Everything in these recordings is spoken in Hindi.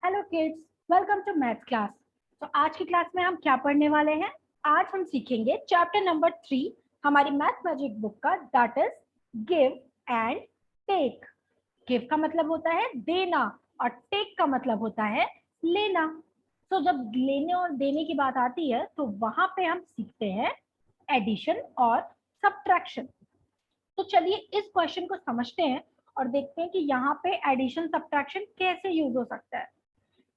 Hello kids, welcome to math class. तो आज की क्लास में हम क्या पढ़ने वाले हैं? आज हम सीखेंगे चैप्टर नंबर 3 हमारी मैथ मैजिक बुक का, that is give and take. Give का मतलब होता है देना और टेक का मतलब होता है लेना। तो जब लेने और देने की बात आती है तो वहां पे हम सीखते हैं एडिशन और सब्ट्रैक्शन। तो चलिए इस क्वेश्चन को समझते हैं और देखते हैं कि यहाँ पे एडिशन सब्ट्रैक्शन कैसे यूज हो सकता है।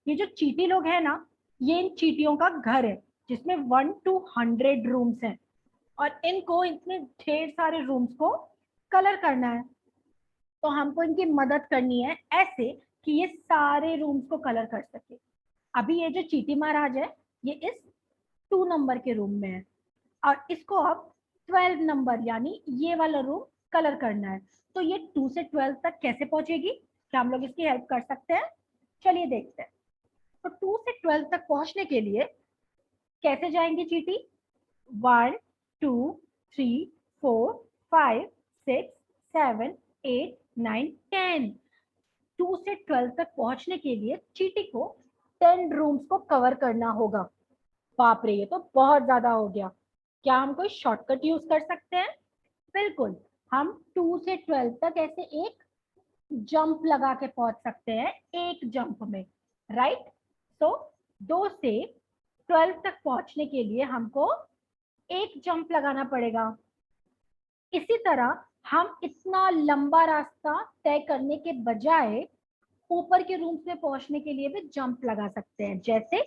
ये जो चीटी लोग हैं ना, ये इन चीटियों का घर है जिसमें 1 to 100 रूम्स हैं और इनको इतने ढेर सारे रूम्स को कलर करना है। तो हमको इनकी मदद करनी है ऐसे कि ये सारे रूम्स को कलर कर सके। अभी ये जो चीटी महाराज है, ये इस 2 नंबर के रूम में है और इसको अब 12 नंबर यानी ये वाला रूम कलर करना है। तो ये 2 से 12 तक कैसे पहुंचेगी? क्या हम लोग इसकी हेल्प कर सकते हैं? चलिए देखते हैं। तो 2 से 12 तक पहुंचने के लिए कैसे जाएंगे चीटी? 1 2 3 4 5 6 7 8 9 10। 2 से 12 तक पहुंचने के लिए चीटी को 10 रूम्स को कवर करना होगा। बाप रे, ये तो बहुत ज्यादा हो गया। क्या हम कोई शॉर्टकट यूज कर सकते हैं? बिल्कुल। हम 2 से 12 तक ऐसे एक जंप लगा के पहुंच सकते हैं, एक जंप में, राइट? तो 2 से 12 तक पहुंचने के लिए हमको एक जंप लगाना पड़ेगा। इसी तरह हम इतना लंबा रास्ता तय करने के बजाय ऊपर के रूम्स में पहुंचने के लिए भी जंप लगा सकते हैं। जैसे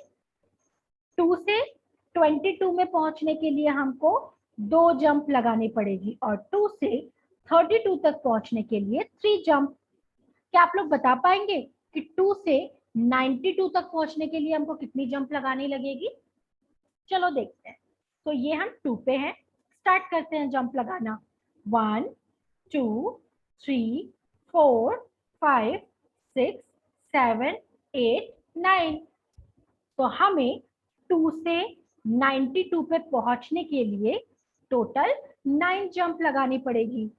2 से 22 में पहुंचने के लिए हमको 2 जंप लगानी पड़ेगी और 2 से 32 तक पहुंचने के लिए 3 जंप। क्या आप लोग बता पाएंगे कि 2 से 92 तक पहुंचने के लिए हमको कितनी जंप लगानी लगेगी? चलो देखते हैं। तो ये हम 2 पे हैं, स्टार्ट करते हैं जंप लगाना। 1 2 3 4 5 6 7 8 9। तो हमें 2 से 92 पे पहुंचने के लिए टोटल 9 जंप लगानी पड़ेगी।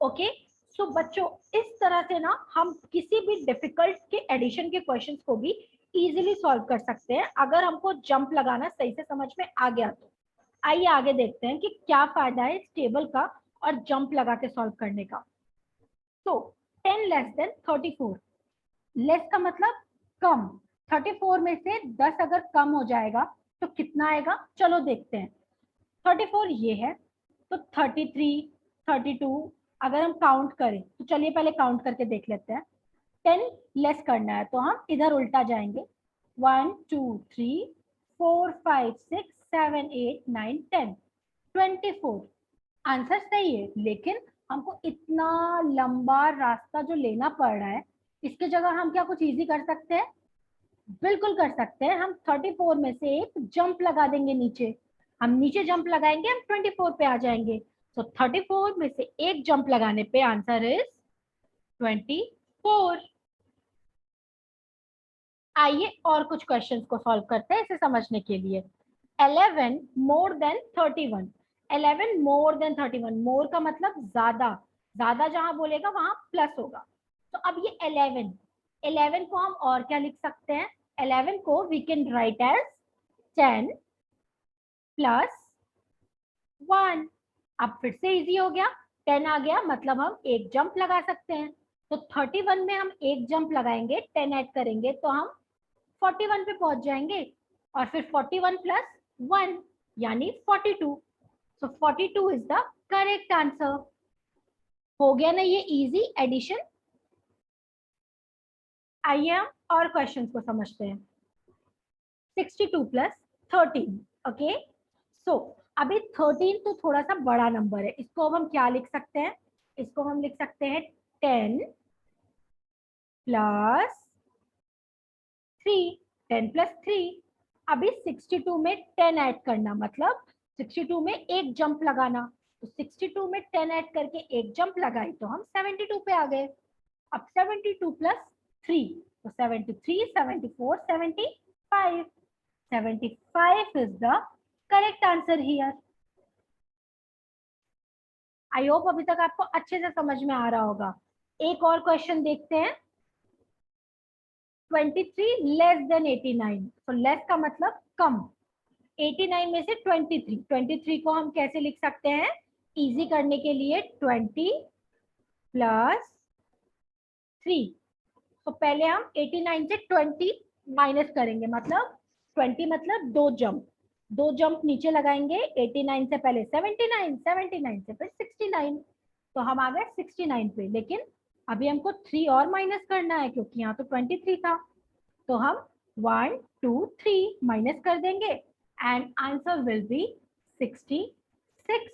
ओके। सो बच्चों, इस तरह से ना हम किसी भी डिफिकल्ट के एडिशन के क्वेश्चंस को भी इजीली सॉल्व कर सकते हैं अगर हमको जंप लगाना सही से समझ में आ गया तो। आइए आगे देखते हैं कि क्या फायदा है इस टेबल का और जंप लगा के सॉल्व करने का। तो 10 < 34, लेस का मतलब कम। 34 में से 10 अगर कम हो जाएगा तो कितना आएगा? चलो देखते हैं। 34 ये है, तो 33, 32 अगर हम काउंट करें तो चलिए पहले काउंट करके देख लेते हैं। 10 लेस करना है तो हम इधर उल्टा जाएंगे। 1 2 3 4 5 6 7 8 9 10, 24। आंसर सही है, लेकिन हमको इतना लंबा रास्ता जो लेना पड़ रहा है, इसके जगह हम क्या कुछ इजी कर सकते हैं? बिल्कुल कर सकते हैं। हम 34 में से एक जंप लगा देंगे नीचे। हम नीचे जंप लगाएंगे, हम 24 पे आ जाएंगे। तो 34 में से एक जंप लगाने पे आंसर इज 24। आइए और कुछ क्वेश्चंस को सॉल्व करते हैं इसे समझने के लिए। 11 < 31। 11 < 31, मोर का मतलब ज्यादा। ज्यादा जहां बोलेगा वहां प्लस होगा। तो अब ये 11, 11 को हम और क्या लिख सकते हैं? 11 को वी कैन राइट एज 10 + 1। अब फिर से इजी हो गया। 10 आ गया मतलब हम एक जंप लगा सकते हैं। तो 31 में हम एक जंप लगाएंगे, 10 ऐड करेंगे तो हम 41 पे पहुंच जाएंगे। और फिर 41 + 1 यानी 42। सो 42 इज द करेक्ट आंसर। हो गया ना ये इजी एडिशन। आइए हम और क्वेश्चंस को समझते हैं। 62 + 13। ओके। सो अभी 13 तो थोड़ा सा बड़ा नंबर है, इसको अब हम क्या लिख सकते हैं? इसको हम लिख सकते हैं 10 + 3। 10 + 3। अभी 62 में 10 ऐड करना मतलब 62 में एक जंप लगाना। तो 62 में 10 ऐड करके एक जंप लगाई तो हम 72 पे आ गए। अब 72 + 3, तो 73, 74, 75। 75 is the correct answer here. I hope अभी तक आपको अच्छे से समझ में आ रहा होगा। एक और क्वेश्चन देखते हैं। 23 लेस देन 89, तो लेस का मतलब कम। 89 में से 23 को हम कैसे लिख सकते हैं इजी करने के लिए, 20 प्लस 3। तो पहले हम 89 से 20 माइनस करेंगे, मतलब 20 मतलब दो जंप नीचे लगाएंगे। 89 से पहले 79, 79 से फिर 69, तो हम आ गए 69 पे। लेकिन अभी हमको 3 और माइनस करना है क्योंकि यहाँ तो 23 था, तो हम 1 2 3 माइनस कर देंगे एंड आंसर विल बी 66।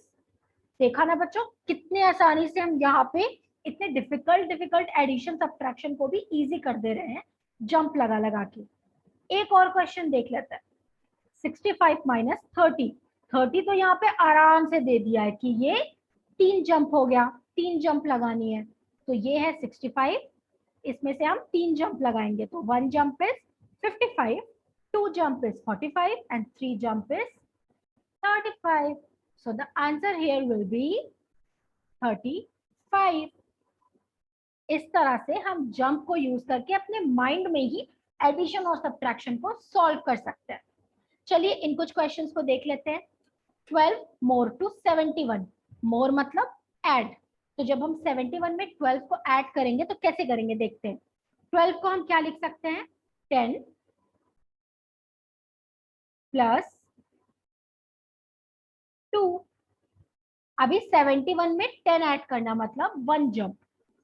देखा ना बच्चों, कितने आसानी से हम यहाँ पे इतने डिफिकल्ट एडिशन सब्ट्रैक्शन को भी इजी कर दे रहे हैं जंप लगा लगा के। एक और क्वेश्चन देख लेते हैं। 65 माइनस 30, 30 तो यहाँ पे आराम से दे दिया है कि ये 3 जंप हो गया, 3 जंप लगानी है, तो ये है 65। इसमें से हम 3 जंप लगाएंगे, तो 1 jump is 55, 2 jump is 45 and 3 jump is 35। So the answer here will be 35। इस तरह से हम जंप को यूज करके अपने माइंड में ही एडिशन और सब्ट्रैक्शन को सॉल्व कर सकते हैं। चलिए इन कुछ क्वेश्चंस को देख लेते हैं। 12 मोर टू 71, मोर मतलब ऐड, तो जब हम 71 में 12 को ऐड करेंगे तो कैसे करेंगे देखते हैं। 12 को हम क्या लिख सकते हैं, 10 प्लस 2। अभी 71 में 10 ऐड करना मतलब 1 जंप,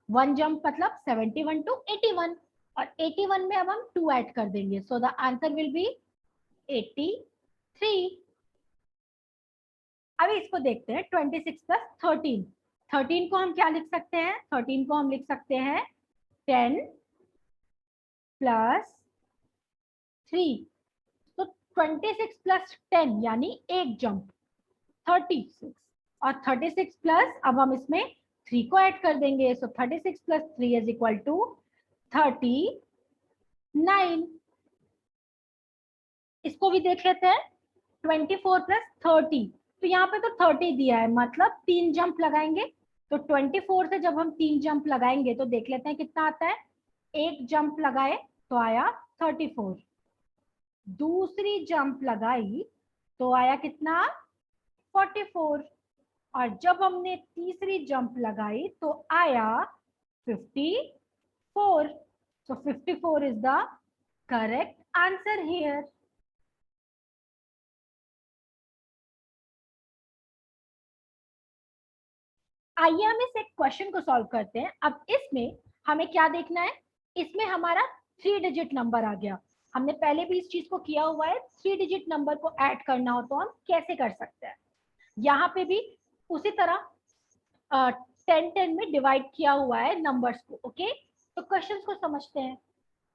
1 जंप मतलब 71 टू 81, और 81 में अब हम 2 ऐड कर देंगे, so the answer will be 83। अभी इसको देखते हैं 26 प्लस 13, 13 को हम क्या लिख सकते हैं, 13 को हम लिख सकते हैं 10 प्लस 3, तो 26 प्लस 10 यानी एक जंप 36, और 36 प्लस अब हम इसमें 3 को ऐड कर देंगे, सो 36 प्लस 3 इज इक्वल टू 39। इसको भी देख लेते हैं 24 प्लस 30, तो यहाँ पे तो 30 दिया है मतलब 3 जंप लगाएंगे, तो 24 से जब हम 3 जंप लगाएंगे तो देख लेते हैं कितना आता है। एक जंप लगाए तो आया 34, दूसरी जंप लगाई तो आया कितना 44, और जब हमने तीसरी जंप लगाई तो आया 54, so 54 is the correct answer here। आइए हम इस एक क्वेश्चन को सॉल्व करते हैं। अब इसमें हमें क्या देखना है, इसमें हमारा 3 डिजिट नंबर आ गया। हमने पहले भी इस चीज को किया हुआ है, 3 डिजिट नंबर को ऐड करना हो तो हम कैसे कर सकते हैं। यहाँ पे भी उसी तरह 10 में डिवाइड किया हुआ है नंबर्स को। ओके, तो क्वेश्चंस को समझते हैं।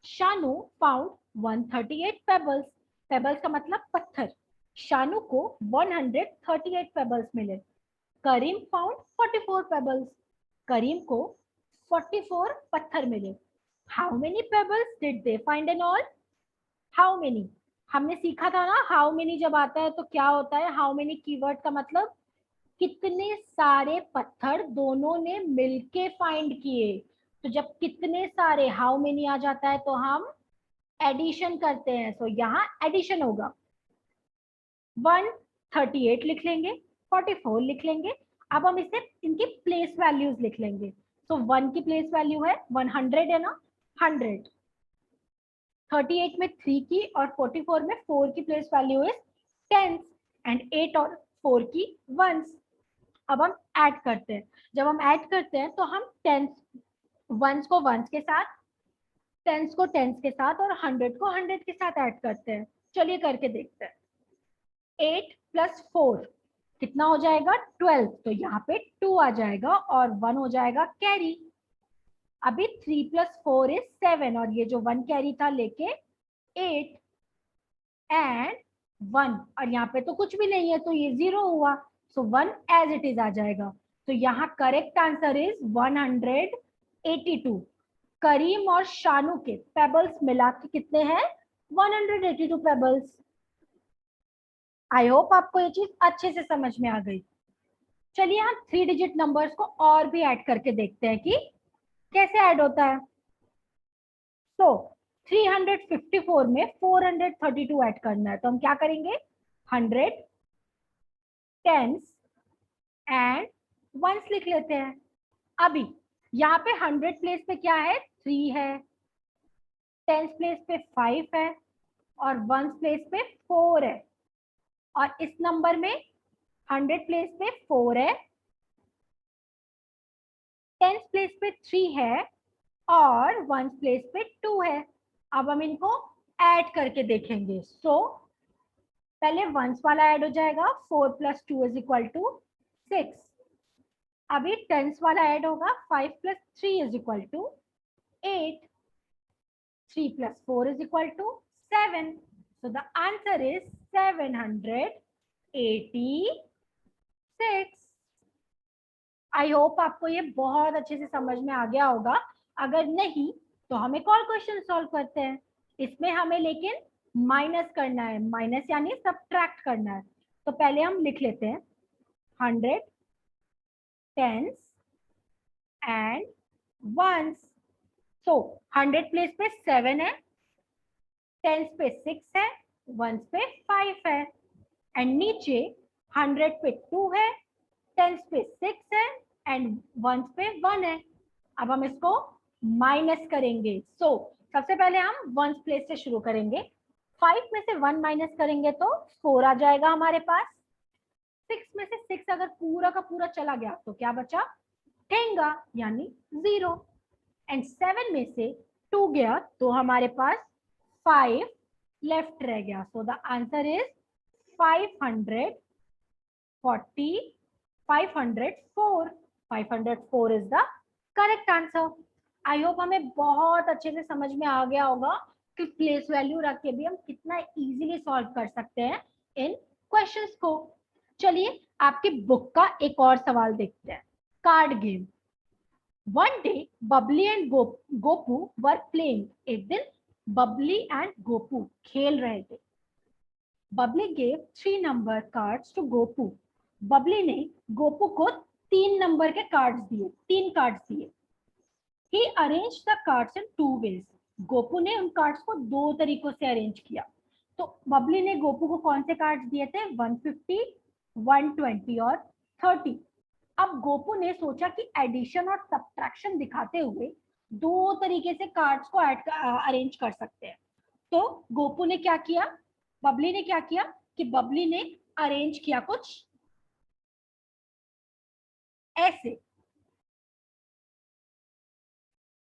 शानू फाउंड 138 पेबल्स, पेबल्स का मतलब पत्थर। शानू को 138 पेबल्स मिले। करीम फाउंड 44 पेबल्स, करीम को 44 पत्थर मिले। How many pebbles did they find in all, how many, हमने सीखा था ना हाउ मेनी जब आता है तो क्या होता है, हाउ मेनी कीवर्ड का मतलब कितने सारे पत्थर दोनों ने मिलके फाइंड किए। तो जब कितने सारे हाउ मेनी आ जाता है तो हम एडिशन करते हैं, तो यहाँ एडिशन होगा। 138 लिख लेंगे, 44 लिख लेंगे। अब हम इसे इनकी प्लेस वैल्यूज लिख लेंगे। तो 1 की प्लेस वैल्यू है 100 है ना, 100। 38 में 3 की और 44 में 4 की प्लेस वैल्यू इज 10 एंड 8 और 4 की 1s। अब हम ऐड करते हैं, जब हम ऐड करते हैं तो हम 10 1s को 1s के साथ, 10s को 10s के साथ और 100 को 100 के साथ ऐड करते हैं। चलिए करके देखते हैं। 8 प्लस 4 कितना हो जाएगा 12, तो यहाँ पे 2 आ जाएगा और 1 हो जाएगा कैरी। अभी 3 प्लस 4 इज 7, और ये जो 1 कैरी था लेके 8 एंड 1, और यहाँ पे तो कुछ भी नहीं है तो ये 0 हुआ, सो 1 एज इट इज आ जाएगा। तो यहाँ करेक्ट आंसर इज 182। करीम और शानू के पेबल्स मिला के कितने हैं 182 पेबल्स। आई होप आपको ये चीज अच्छे से समझ में आ गई। चलिए हम 3 डिजिट नंबर्स को और भी ऐड करके देखते हैं कि कैसे ऐड होता है। तो 354 में 432 ऐड करना है, तो हम क्या करेंगे, 100 टेंस एंड वंस लिख लेते हैं। अभी यहाँ पे 100 प्लेस पे क्या है, 3 है, टेंस प्लेस पे 5 है और वंस प्लेस पे 4 है। और इस नंबर में 100 प्लेस पे 4 है, टेंस प्लेस पे 3 है और वंस प्लेस पे 2 है। अब हम इनको ऐड करके देखेंगे। पहले वंस वाला ऐड हो जाएगा, 4 + 2 = 6। अभी टेंस वाला ऐड होगा, 5 + 3 = 8। 3 + 4 = 7. So the answer is 786. I hope आपको ये बहुत अच्छे से समझ में आ गया होगा। अगर नहीं तो हम एक और क्वेश्चन सॉल्व करते हैं। इसमें हमें लेकिन माइनस करना है, माइनस यानी सब्ट्रैक्ट करना है। तो पहले हम लिख लेते हैं 100 टेंस एंड वंस। सो 100 प्लेस पे 7 है, टेंस पे 6 है, वंस पे 5 है एंड नीचे 100 पे 2 है, टेंस पे 6 है एंड वंस पे 1 है। अब हम इसको माइनस करेंगे। सबसे पहले हम वंस प्लेस से शुरू करेंगे। 5 में से 1 माइनस करेंगे तो 4 आ जाएगा हमारे पास। 6 में से 6 अगर पूरा का पूरा चला गया तो क्या बचा, ठेंगा यानी 0। एंड 7 में से 2 गया तो हमारे पास 5 लेफ्ट रह गया। So the answer is 504 is the correct answer. I hope हमें बहुत अच्छे से समझ में आ गया होगा कि प्लेस वैल्यू रख के भी हम कितना इजीली सॉल्व कर सकते हैं इन क्वेश्चंस को। चलिए आपकी बुक का एक और सवाल देखते हैं। Card game. One day Bubbly and Gopu were playing. एक दिन बबली एंड गोपू खेल रहे थे। Bubbly gave 3 number cards to Gopu. Bubbly ने गोपू को 3 नंबर के कार्ड्स दिए, 3 कार्ड्स दिए। He arranged the cards in 2 ways. Gopu ने उन कार्ड्स को 2 तरीकों से अरेंज किया। तो बबली ने गोपू को कौन से कार्ड्स दिए थे, 150, 120 और 30। अब गोपू ने सोचा कि एडिशन और सब्ट्रैक्शन दिखाते हुए 2 तरीके से कार्ड्स को अरेंज कर सकते हैं। तो गोपू ने क्या किया, बबली ने क्या किया कि बबली ने अरेंज किया कुछ ऐसे।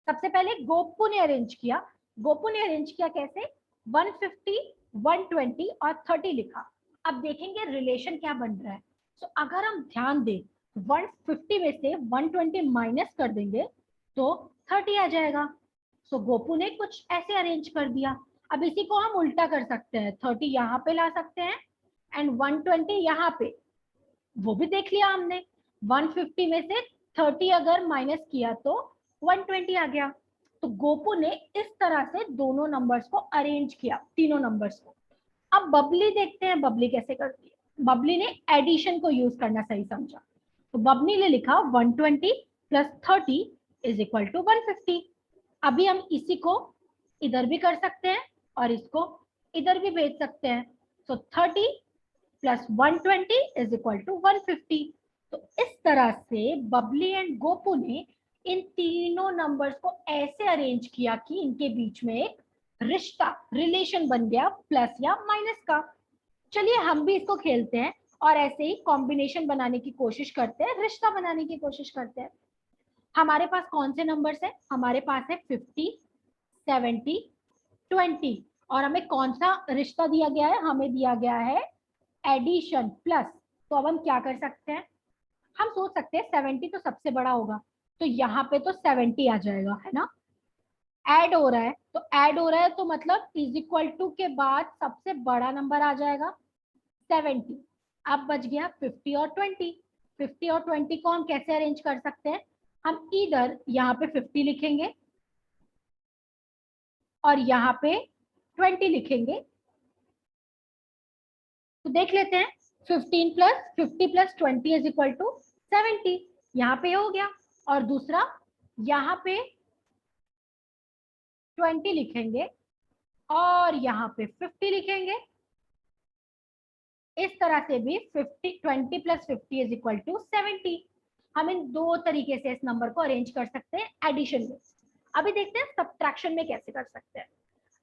सबसे पहले गोपू ने अरेंज किया। गोपू ने अरेंज किया कैसे, 150, 120 और 30 लिखा। अब देखेंगे रिलेशन क्या बन रहा है। अगर हम ध्यान दें 150 में से 120 माइनस कर देंगे तो 30 आ जाएगा। गोपू ने कुछ ऐसे अरेंज कर दिया। अब इसी को हम उल्टा कर सकते हैं, 30 यहाँ पे ला सकते हैं एंड 120 यहाँ पे, वो भी देख लिया हमने। 150 में से 30 अगर माइनस किया तो 120 आ गया। तो गोपू ने इस तरह से दोनों नंबर्स को अरेंज किया, तीनों नंबर्स को। अब बबली देखते हैं बबली कैसे करती है। बबली ने एडिशन को यूज करना सही समझा। तो बबली ने लिखा 120 + 30 = 150। अभी हम इसी को इधर भी कर सकते हैं और इसको इधर भी भेज सकते हैं। 30 + 120 = 150। तो इस तरह से बबली एंड गोपू ने इन तीनों नंबर्स को ऐसे अरेंज किया कि इनके बीच में एक रिश्ता, रिलेशन बन गया प्लस या माइनस का। चलिए हम भी इसको खेलते हैं और ऐसे ही कॉम्बिनेशन बनाने की कोशिश करते हैं, रिश्ता बनाने की कोशिश करते हैं। हमारे पास कौन से नंबर्स है, हमारे पास है 50, 70, 20 और हमें कौन सा रिश्ता दिया गया है, हमें दिया गया है एडिशन प्लस। तो अब हम क्या कर सकते हैं, हम सोच सकते हैं 70 तो सबसे बड़ा होगा, तो यहाँ पे तो 70 आ जाएगा, है ना। ऐड हो रहा है तो ऐड हो रहा है तो मतलब = के बाद सबसे बड़ा नंबर आ जाएगा 70। अब बच गया 50 और 20। 50 और 20 को हम कैसे अरेंज कर सकते हैं, हम इधर यहाँ पे 50 लिखेंगे और यहाँ पे 20 लिखेंगे। तो देख लेते हैं, 15 + 50 + 20 = 70। यहाँ पे हो गया। और दूसरा यहाँ पे 20 लिखेंगे और यहाँ पे 50 लिखेंगे। इस तरह से भी 20 प्लस 50 इज इक्वल टू 70। हम इन दो तरीके से इस नंबर को अरेंज कर सकते हैं एडिशन में। अभी देखते हैं सब्ट्रैक्शन में कैसे कर सकते हैं।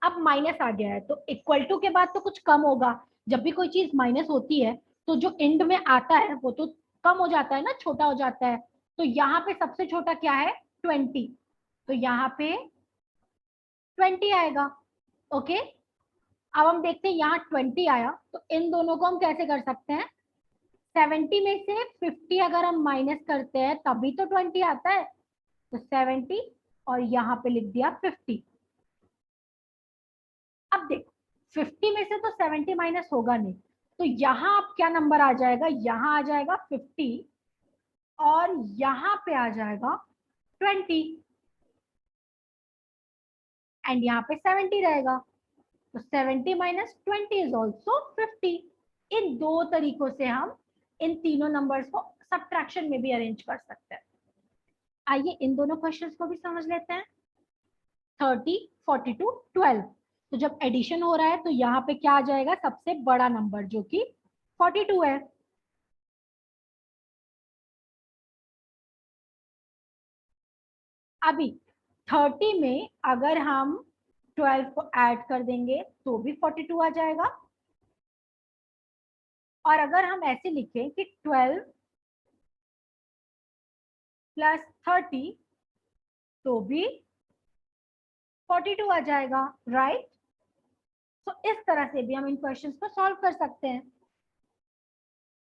अब माइनस आ गया है तो इक्वल टू के बाद तो कुछ कम होगा। जब भी कोई चीज माइनस होती है तो जो एंड में आता है वो तो कम हो जाता है ना, छोटा हो जाता है। तो यहाँ पे सबसे छोटा क्या है? 20। तो यहाँ पे 20 आएगा। ओके, अब हम देखते हैं यहाँ 20 आया तो इन दोनों को हम कैसे कर सकते हैं। 70 में से 50 अगर हम माइनस करते हैं तभी तो 20 आता है। तो 70 और यहाँ पे लिख दिया 50। अब देखो 50 में से तो 70 माइनस होगा नहीं, तो यहाँ अब क्या नंबर आ जाएगा? यहाँ आ जाएगा 50 और यहाँ पे आ जाएगा 20 एंड यहाँ पे 70 रहेगा। तो 70 माइनस 20 इज ऑल्सो 50। इन दो तरीकों से हम इन तीनों नंबर्स को सब्ट्रैक्शन में भी अरेंज कर सकते हैं। आइए इन दोनों क्वेश्चंस को भी समझ लेते हैं। 30, 42, 12। तो जब एडिशन हो रहा है तो यहाँ पे क्या आ जाएगा? सबसे बड़ा नंबर जो कि 42 है। अभी 30 में अगर हम 12 को ऐड कर देंगे तो भी 42 आ जाएगा। और अगर हम ऐसे लिखें कि 12 प्लस 30 तो भी 42 आ जाएगा, राइट? तो इस तरह से भी हम इन क्वेश्चंस को सॉल्व कर सकते हैं।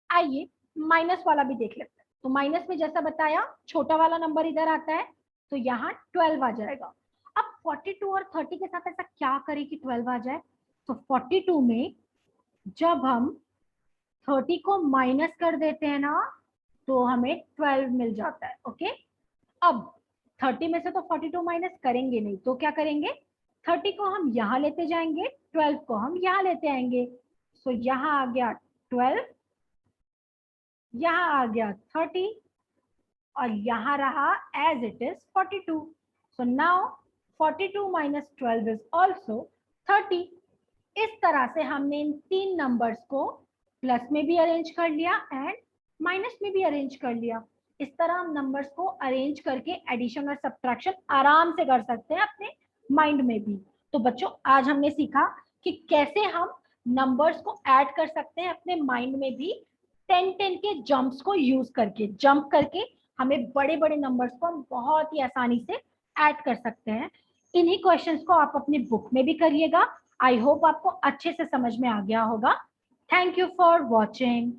आइए माइनस वाला भी देख लेते हैं। तो माइनस में जैसा बताया छोटा वाला नंबर इधर आता है तो यहाँ 12 आ जाएगा। अब 42 और 30 के साथ ऐसा क्या करें कि 12 आ जाए? तो 42 में जब हम 30 को माइनस कर देते हैं ना तो हमें 12 मिल जाता है। ओके, अब 30 में से तो 42 माइनस करेंगे नहीं तो क्या करेंगे? 30 को हम यहाँ लेते जाएंगे, 12 को हम यहाँ लेते आएंगे। सो यहाँ आ गया 12, यहाँ आ गया 30 और यहाँ रहा as it is 42। So now 42 minus 12 is also 30। इस तरह से हमने इन तीन नंबर्स को प्लस में भी अरेंज कर लिया एंड माइनस में भी अरेंज कर लिया। इस तरह हम नंबर्स को अरेंज करके एडिशन और सब्ट्रैक्शन आराम से कर सकते हैं अपने माइंड में भी। तो बच्चों आज हमने सीखा कि कैसे हम नंबर्स को ऐड कर सकते हैं अपने माइंड में भी 10-10 के जंप्स को यूज करके। जंप करके हमें बड़े बड़े नंबर्स को हम बहुत ही आसानी से ऐड कर सकते हैं। इन्हीं क्वेश्चंस को आप अपनी बुक में भी करिएगा। आई होप आपको अच्छे से समझ में आ गया होगा। Thank you for watching.